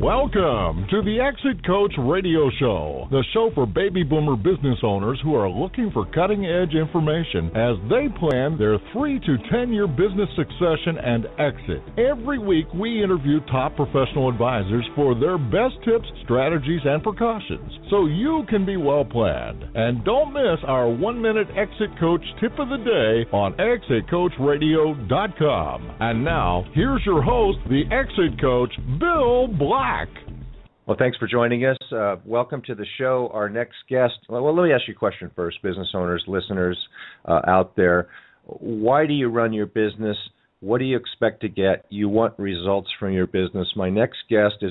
Welcome to the Exit Coach Radio Show, the show for baby boomer business owners who are looking for cutting-edge information as they plan their 3 to 10-year business succession and exit. Every week, we interview top professional advisors for their best tips, strategies, and precautions, so you can be well-planned. And don't miss our 1-minute Exit Coach tip of the day on ExitCoachRadio.com. And now, here's your host, the Exit Coach, Bill Black. Well, thanks for joining us. Welcome to the show. Our next guest, well, let me ask you a question first, business owners, listeners out there. Why do you run your business? What do you expect to get? You want results from your business. My next guest is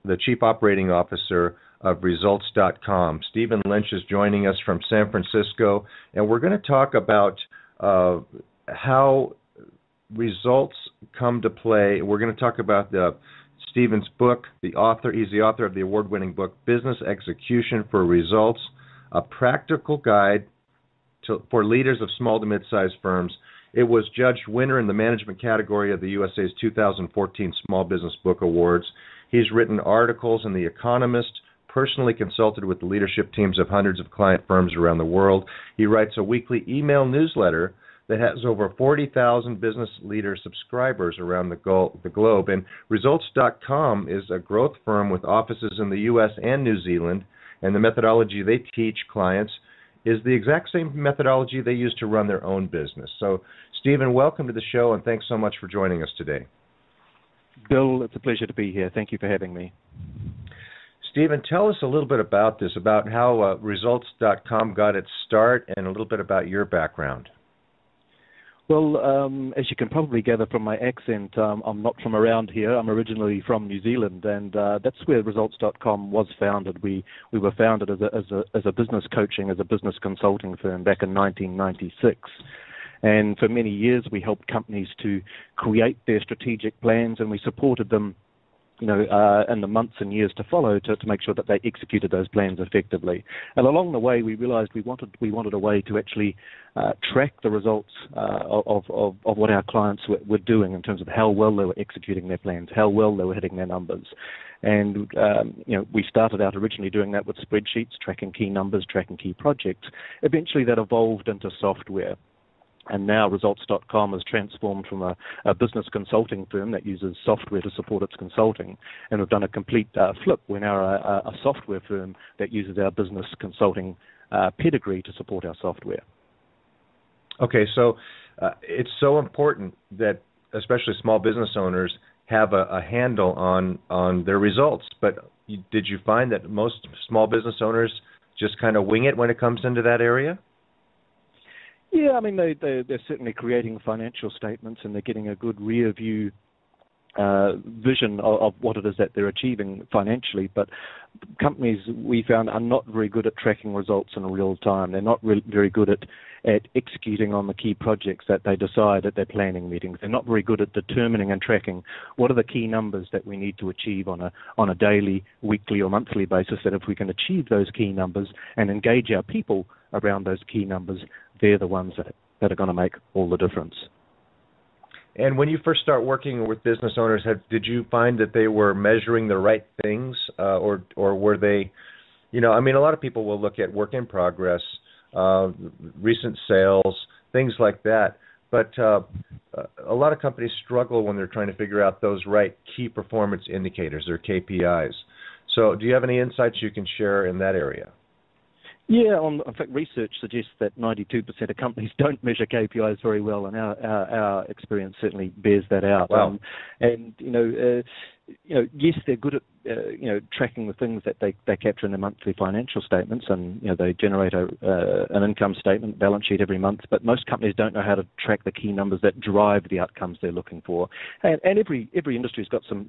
the Chief Operating Officer of Results.com. Stephen Lynch is joining us from San Francisco, and we're going to talk about how results come to play. We're going to talk about Stephen's book, he's the author of the award-winning book, Business Execution for Results, a practical guide for leaders of small to mid-sized firms. It was judged winner in the management category of the USA's 2014 Small Business Book Awards. He's written articles in The Economist, personally consulted with the leadership teams of hundreds of client firms around the world. He writes a weekly email newsletter that has over 40,000 business leader subscribers around the globe. And Results.com is a growth firm with offices in the U.S. and New Zealand, and the methodology they teach clients is the exact same methodology they use to run their own business. So, Stephen, welcome to the show, and thanks so much for joining us today. Bill, it's a pleasure to be here. Thank you for having me. Stephen, tell us a little bit about this, about how Results.com got its start, and a little bit about your background. Well, as you can probably gather from my accent, I'm not from around here. I'm originally from New Zealand, and that's where Results.com was founded. We were founded as a business coaching, as a business consulting firm back in 1996. And for many years, we helped companies to create their strategic plans, and we supported them in the months and years to follow to make sure that they executed those plans effectively. And along the way, we realized we wanted a way to actually track the results of what our clients were doing in terms of how well they were executing their plans, how well they were hitting their numbers. And, we started out originally doing that with spreadsheets, tracking key numbers, tracking key projects. Eventually, that evolved into software. And now Results.com has transformed from a business consulting firm that uses software to support its consulting. And we've done a complete flip. We're now a software firm that uses our business consulting pedigree to support our software. Okay, so it's so important that especially small business owners have a handle on their results. But did you find that most small business owners just kind of wing it when it comes into that area? Yeah, I mean, they're certainly creating financial statements, and they're getting a good rear view vision of what it is that they're achieving financially. But companies, we found, are not very good at tracking results in real time. They're not very good at executing on the key projects that they decide at their planning meetings. They're not very good at determining and tracking what are the key numbers that we need to achieve on a daily, weekly, or monthly basis, that if we can achieve those key numbers and engage our people around those key numbers, they're the ones that are going to make all the difference. And when you first start working with business owners, did you find that they were measuring the right things, or were they, a lot of people will look at work in progress, recent sales, things like that. But a lot of companies struggle when they're trying to figure out those right key performance indicators, or KPIs. So do you have any insights you can share in that area? Yeah, in fact, research suggests that 92% of companies don't measure KPIs very well, and our experience certainly bears that out. Wow. Yes, they're good at tracking the things that they capture in their monthly financial statements, and they generate an income statement, balance sheet every month. But most companies don't know how to track the key numbers that drive the outcomes they're looking for. And every industry's got some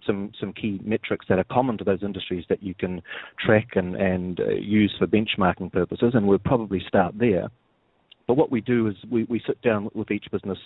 key metrics that are common to those industries that you can track and use for benchmarking purposes, and we'll probably start there. But what we do is we sit down with each business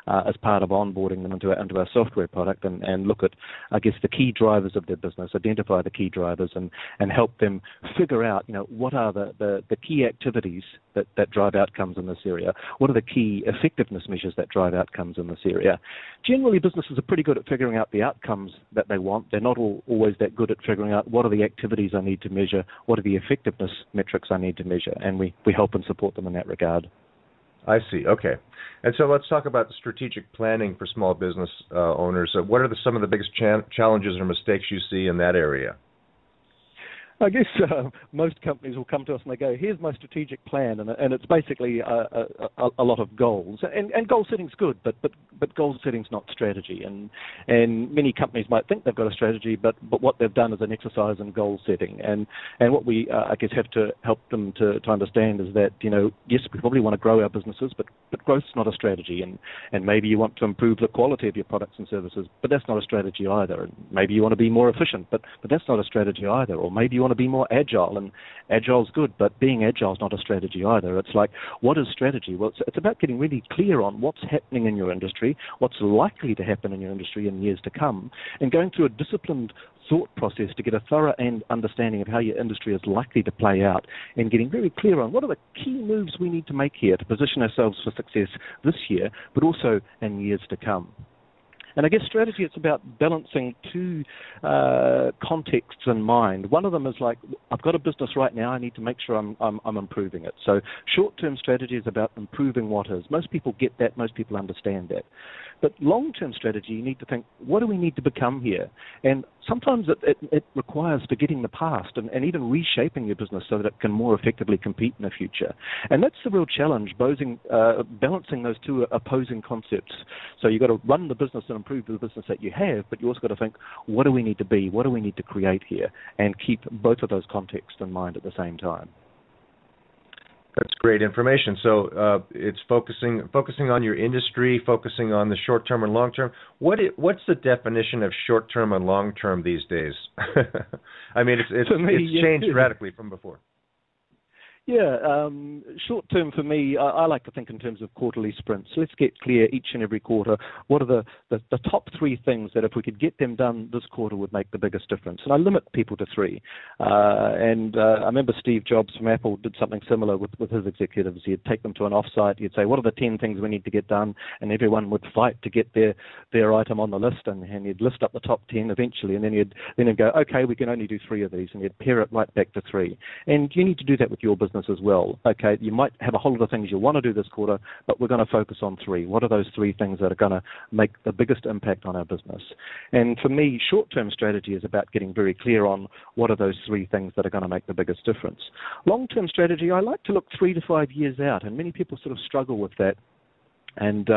as part of onboarding them into our software product and look at, I guess, the key drivers of their business, identify the key drivers, and help them figure out, what are the key activities that drive outcomes in this area. What are the key effectiveness measures that drive outcomes in this area? Generally, businesses are pretty good at figuring out the outcomes that they want. They're not always that good at figuring out what are the activities I need to measure, what are the effectiveness metrics I need to measure, and we help and support them in that regard. I see. Okay. And so let's talk about strategic planning for small business owners. What are some of the biggest challenges or mistakes you see in that area? I guess most companies will come to us and they go, here's my strategic plan, and it's basically a lot of goals. And goal setting's good, but goal setting's not strategy. And many companies might think they've got a strategy, but what they've done is an exercise in goal setting. And what we, I guess, have to help them to understand is that, yes, we probably want to grow our businesses, but growth's not a strategy. And maybe you want to improve the quality of your products and services, but that's not a strategy either. And maybe you want to be more efficient, but that's not a strategy either. Or maybe you want to be more agile, and agile's good, but being agile is not a strategy either. It's like, what is strategy? Well, it's about getting really clear on what's happening in your industry, what's likely to happen in your industry in years to come, and going through a disciplined thought process to get a thorough understanding of how your industry is likely to play out, and getting very clear on what are the key moves we need to make here to position ourselves for success this year, but also in years to come. And I guess strategy, it's about balancing two contexts in mind. One of them is like, I've got a business right now, I need to make sure I'm improving it. So short-term strategy is about improving what is. Most people get that, most people understand that. But long-term strategy, you need to think, what do we need to become here? And sometimes it requires forgetting the past and even reshaping your business so that it can more effectively compete in the future. And that's the real challenge, balancing those two opposing concepts. So you've got to run the business and improve the business that you have, but you also got to think, what do we need to be? What do we need to create here? And keep both of those contexts in mind at the same time. That's great information. So it's focusing on your industry, focusing on the short term and long term. What's the definition of short term and long term these days? I mean, it's changed radically from before. Yeah, short term for me, I like to think in terms of quarterly sprints. So let's get clear each and every quarter, what are the top three things that if we could get them done this quarter would make the biggest difference. And I limit people to three. I remember Steve Jobs from Apple did something similar with his executives. He'd take them to an offsite, he'd say, what are the 10 things we need to get done? And everyone would fight to get their item on the list, and he'd list up the top 10 eventually, and then he'd go, okay, we can only do 3 of these, and he'd pare it right back to 3. And you need to do that with your business as well. Okay, you might have a whole lot of things you want to do this quarter, but we're going to focus on 3. What are those 3 things that are going to make the biggest impact on our business? And for me, short-term strategy is about getting very clear on what are those 3 things that are going to make the biggest difference. Long-term strategy, I like to look 3 to 5 years out, and many people sort of struggle with that. And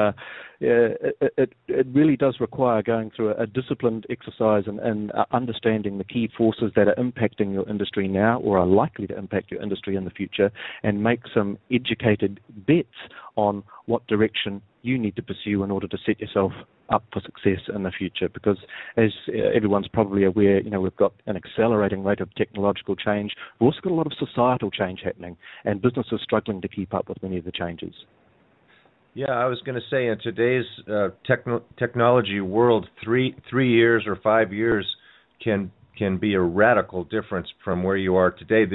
it really does require going through a disciplined exercise and understanding the key forces that are impacting your industry now or are likely to impact your industry in the future, and make some educated bets on what direction you need to pursue in order to set yourself up for success in the future. Because as everyone's probably aware, we've got an accelerating rate of technological change. We've also got a lot of societal change happening, and businesses struggling to keep up with many of the changes. Yeah, I was going to say, in today's technology world, 3 years or 5 years can be a radical difference from where you are today.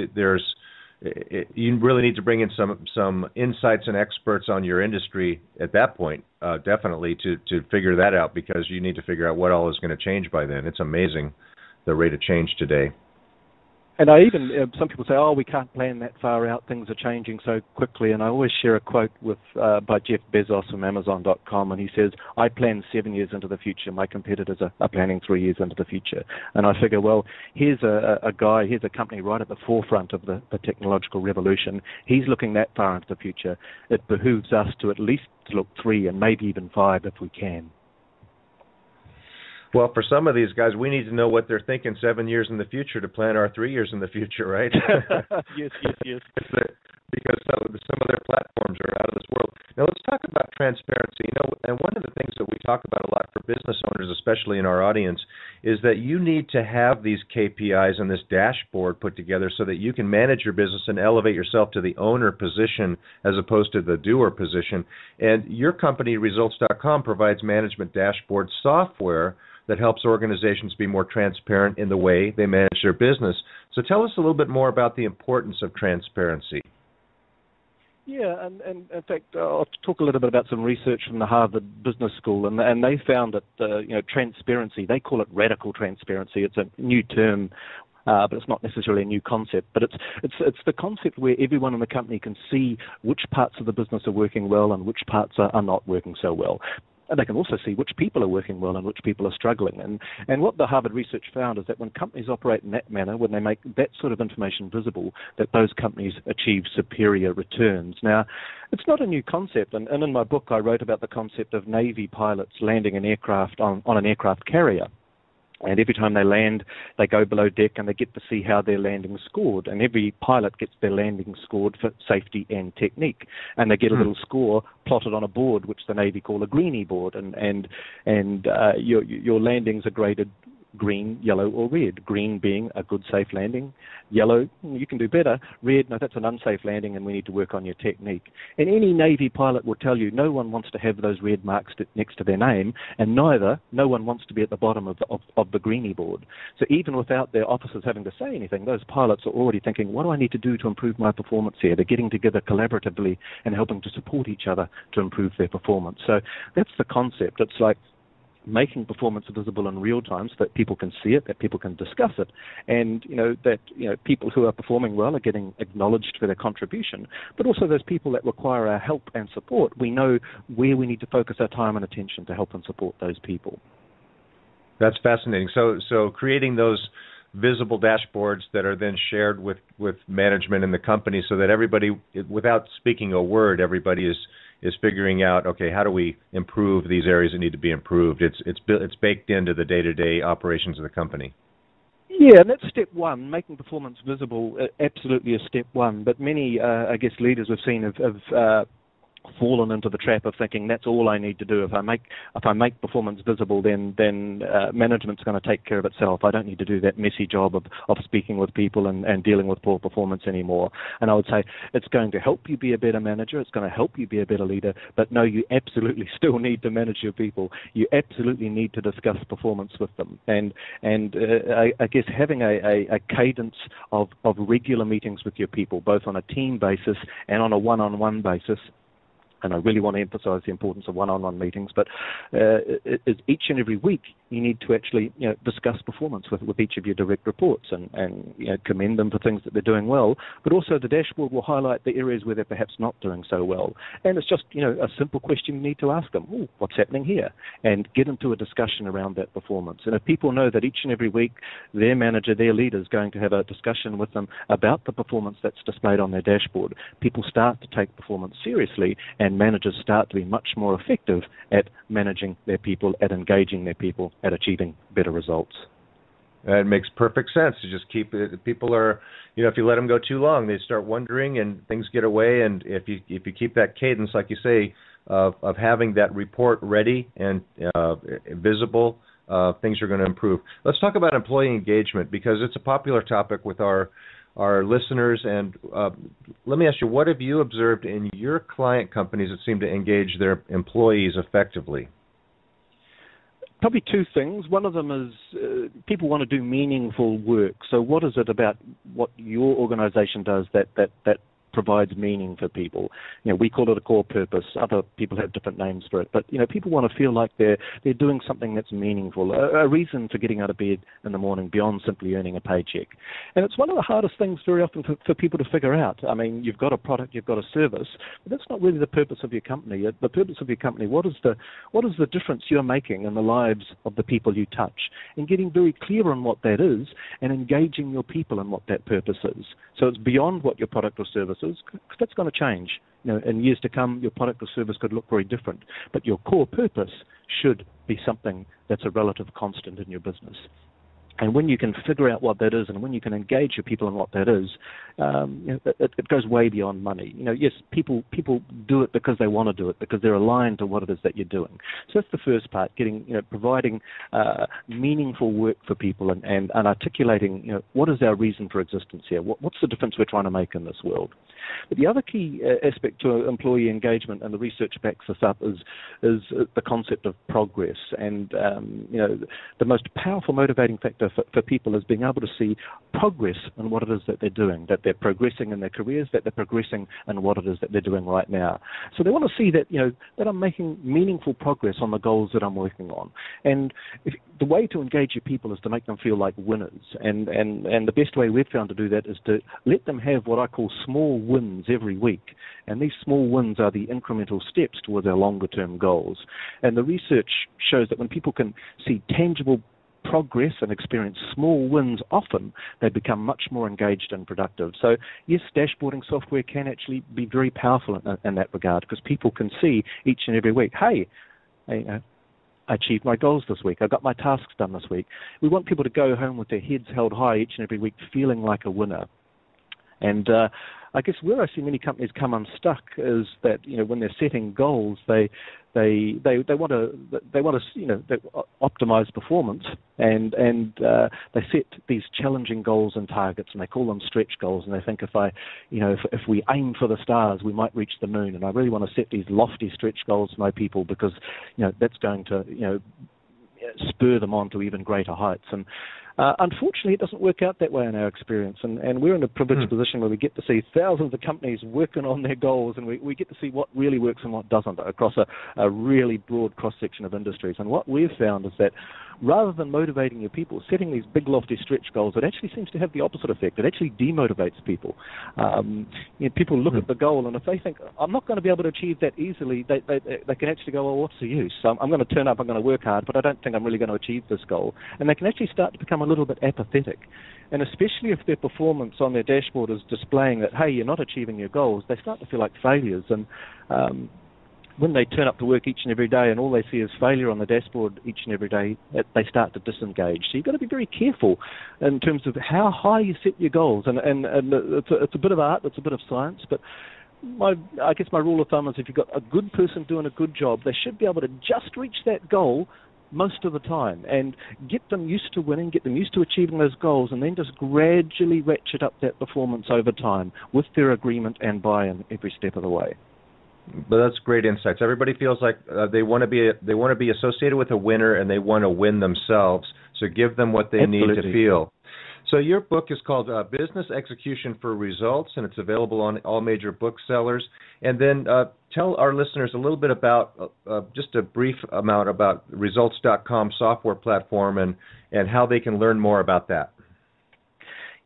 You really need to bring in some insights and experts on your industry at that point, definitely, to figure that out, because you need to figure out what all is going to change by then. It's amazing the rate of change today. And I even, some people say, oh, we can't plan that far out, things are changing so quickly. And I always share a quote by Jeff Bezos from Amazon.com, and he says, I plan 7 years into the future. My competitors are planning 3 years into the future. And I figure, well, here's a company right at the forefront of the technological revolution. He's looking that far into the future. It behooves us to at least look 3 and maybe even 5 if we can. Well, for some of these guys, we need to know what they're thinking 7 years in the future to plan our 3 years in the future, right? Yes. Because some of their platforms are out of this world. Now, let's talk about transparency. And one of the things that we talk about a lot for business owners, especially in our audience, is that you need to have these KPIs and this dashboard put together so that you can manage your business and elevate yourself to the owner position as opposed to the doer position. And your company, Results.com, provides management dashboard software that helps organizations be more transparent in the way they manage their business. So tell us a little bit more about the importance of transparency. Yeah, and in fact, I'll talk a little bit about some research from the Harvard Business School, and they found that transparency, they call it radical transparency. It's a new term, but it's not necessarily a new concept. But it's the concept where everyone in the company can see which parts of the business are working well and which parts are not working so well. And they can also see which people are working well and which people are struggling. And what the Harvard research found is that when companies operate in that manner, when they make that sort of information visible, that those companies achieve superior returns. Now, it's not a new concept. And in my book, I wrote about the concept of Navy pilots landing an aircraft on an aircraft carrier. And every time they land, they go below deck and they get to see how their landing scored. And every pilot gets their landing scored for safety and technique. And they get a little score plotted on a board, which the Navy call a greenie board. And your landings are graded green, yellow, or red. Green being a good, safe landing. Yellow, you can do better. Red, no, that's an unsafe landing and we need to work on your technique. And any Navy pilot will tell you no one wants to have those red marks next to their name, and no one wants to be at the bottom of the greenie board. So even without their officers having to say anything, those pilots are already thinking, what do I need to do to improve my performance here? They're getting together collaboratively and helping to support each other to improve their performance. So that's the concept. It's like making performance visible in real time so that people can see it, that people can discuss it, and that people who are performing well are getting acknowledged for their contribution, but also those people that require our help and support, we know where we need to focus our time and attention to help and support those people. That's fascinating. So creating those visible dashboards that are then shared with management in the company so that everybody, without speaking a word, everybody is figuring out, okay, how do we improve these areas that need to be improved? It's baked into the day-to-day operations of the company. Yeah, and that's step one. Making performance visible absolutely is step one. But many, leaders we've seen have fallen into the trap of thinking that's all I need to do. If I make performance visible, then management's going to take care of itself. I don't need to do that messy job of speaking with people and dealing with poor performance anymore. And I would say it's going to help you be a better manager. It's going to help you be a better leader. But no, you absolutely still need to manage your people. You absolutely need to discuss performance with them. And I guess having a cadence of regular meetings with your people, both on a team basis and on a one-on-one basis. And I really want to emphasize the importance of one-on-one meetings, but each and every week you need to actually discuss performance with each of your direct reports and commend them for things that they're doing well, but also the dashboard will highlight the areas where they're perhaps not doing so well. And it's just a simple question you need to ask them, what's happening here? And get into a discussion around that performance. And if people know that each and every week their manager, their leader is going to have a discussion with them about the performance that's displayed on their dashboard, people start to take performance seriously and managers start to be much more effective at managing their people, at engaging their people, at achieving better results. It makes perfect sense to just keep it. People are, if you let them go too long, they start wondering and things get away. And if you keep that cadence, like you say, of having that report ready and visible, things are going to improve. Let's talk about employee engagement because it's a popular topic with our listeners. And let me ask you, what have you observed in your client companies that seem to engage their employees effectively? Probably two things. One of them is people want to do meaningful work. So what is it about what your organization does that provides meaning for people? We call it a core purpose. Other people have different names for it. But, people want to feel like they're doing something that's meaningful, a reason for getting out of bed in the morning beyond simply earning a paycheck. And it's one of the hardest things very often for people to figure out. I mean, you've got a product, you've got a service, but that's not really the purpose of your company. The purpose of your company, what is the difference you're making in the lives of the people you touch? And getting very clear on what that is and engaging your people in what that purpose is. So it's beyond what your product or service is, because that's going to change. In years to come, your product or service could look very different, but your core purpose should be something that's a relative constant in your business. And when you can figure out what that is, and when you can engage your people in what that is, it goes way beyond money. Yes, people do it because they want to do it, because they're aligned to what it is that you're doing. So that's the first part: providing meaningful work for people and articulating, what is our reason for existence here? What's the difference we're trying to make in this world? But the other key aspect to employee engagement, and the research backs this up, is the concept of progress. And the most powerful motivating factor for people is being able to see progress in what it is that they're doing, that they're progressing in their careers, that they're progressing in what it is that they're doing right now. So they want to see that that I'm making meaningful progress on the goals that I'm working on. And the way to engage your people is to make them feel like winners. And the best way we've found to do that is to let them have what I call small wins every week. And these small wins are the incremental steps towards our longer-term goals. And the research shows that when people can see tangible progress and experience small wins often, they become much more engaged and productive. So yes, dashboarding software can actually be very powerful in that regard, because people can see each and every week, hey, I achieved my goals this week. I got my tasks done this week. We want people to go home with their heads held high each and every week, feeling like a winner. And I guess where I see many companies come unstuck is that when they're setting goals, they want to optimize performance, and they set these challenging goals and targets, and they call them stretch goals, and they think if we aim for the stars, we might reach the moon. And I really want to set these lofty stretch goals for my people, because that's going to spur them on to even greater heights. And unfortunately, it doesn't work out that way in our experience, and we're in a privileged position where we get to see thousands of companies working on their goals, and we get to see what really works and what doesn't across a really broad cross-section of industries. And what we've found is that rather than motivating your people, setting these big lofty stretch goals, it actually seems to have the opposite effect. It actually demotivates people. People look at the goal, and if they think, I'm not going to be able to achieve that easily, they can actually go, well, what's the use? I'm going to turn up, I'm going to work hard, but I don't think I'm really going to achieve this goal. And they can actually start to become a little bit apathetic. And especially if their performance on their dashboard is displaying that, hey, you're not achieving your goals, they start to feel like failures. And when they turn up to work each and every day and all they see is failure on the dashboard each and every day, they start to disengage. So you've got to be very careful in terms of how high you set your goals. And it's a bit of art, it's a bit of science, but I guess my rule of thumb is if you've got a good person doing a good job, they should be able to just reach that goal most of the time, and get them used to winning, get them used to achieving those goals, and then just gradually ratchet up that performance over time with their agreement and buy-in every step of the way. But that's great insights. Everybody feels like they want to be associated with a winner, and they want to win themselves. So give them what they Absolutely. need to feel. So your book is called Business Execution for Results, and it's available on all major booksellers. And then tell our listeners a little bit about, just a brief amount about results.com software platform and how they can learn more about that.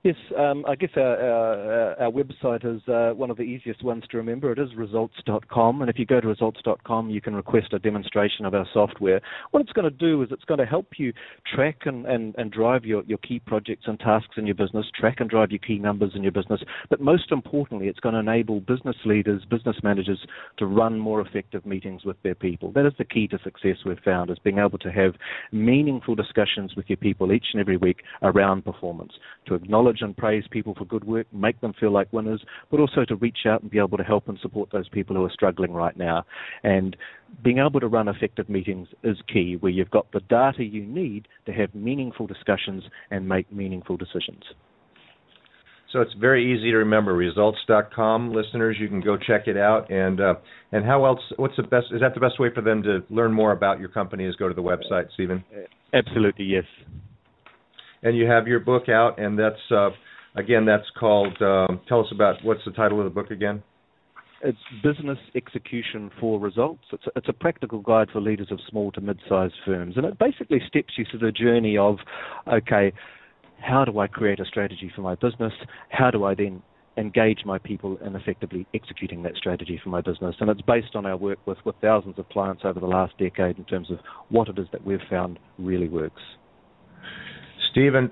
Yes, I guess our website is one of the easiest ones to remember. It is results.com, and if you go to results.com, you can request a demonstration of our software. What it's going to do is it's going to help you track and drive your key projects and tasks in your business, track and drive your key numbers in your business, but most importantly, it's going to enable business leaders, business managers to run more effective meetings with their people. That is the key to success we've found, is being able to have meaningful discussions with your people each and every week around performance, to acknowledge and praise people for good work, make them feel like winners, but also to reach out and be able to help and support those people who are struggling right now. And being able to run effective meetings is key, where you've got the data you need to have meaningful discussions and make meaningful decisions. So it's very easy to remember, results.com. Listeners, you can go check it out. And how else, is that the best way for them to learn more about your company, is go to the website, Stephen? Absolutely, yes. And you have your book out, and that's called, tell us about, what's the title of the book again? It's Business Execution for Results. It's a practical guide for leaders of small to mid-sized firms, and it basically steps you through the journey of, okay, how do I create a strategy for my business? How do I then engage my people in effectively executing that strategy for my business? And it's based on our work with thousands of clients over the last decade in terms of what it is that we've found really works. Stephen,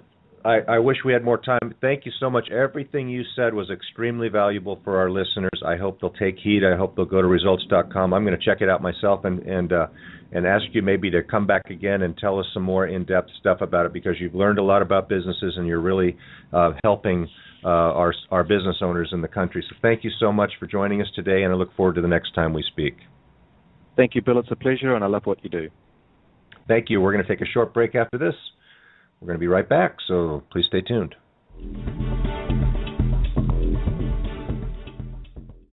I wish we had more time. Thank you so much. Everything you said was extremely valuable for our listeners. I hope they'll take heed. I hope they'll go to results.com. I'm going to check it out myself and ask you maybe to come back again and tell us some more in-depth stuff about it, because you've learned a lot about businesses and you're really helping our business owners in the country. So thank you so much for joining us today, and I look forward to the next time we speak. Thank you, Bill. It's a pleasure, and I love what you do. Thank you. We're going to take a short break after this. We're going to be right back, so please stay tuned.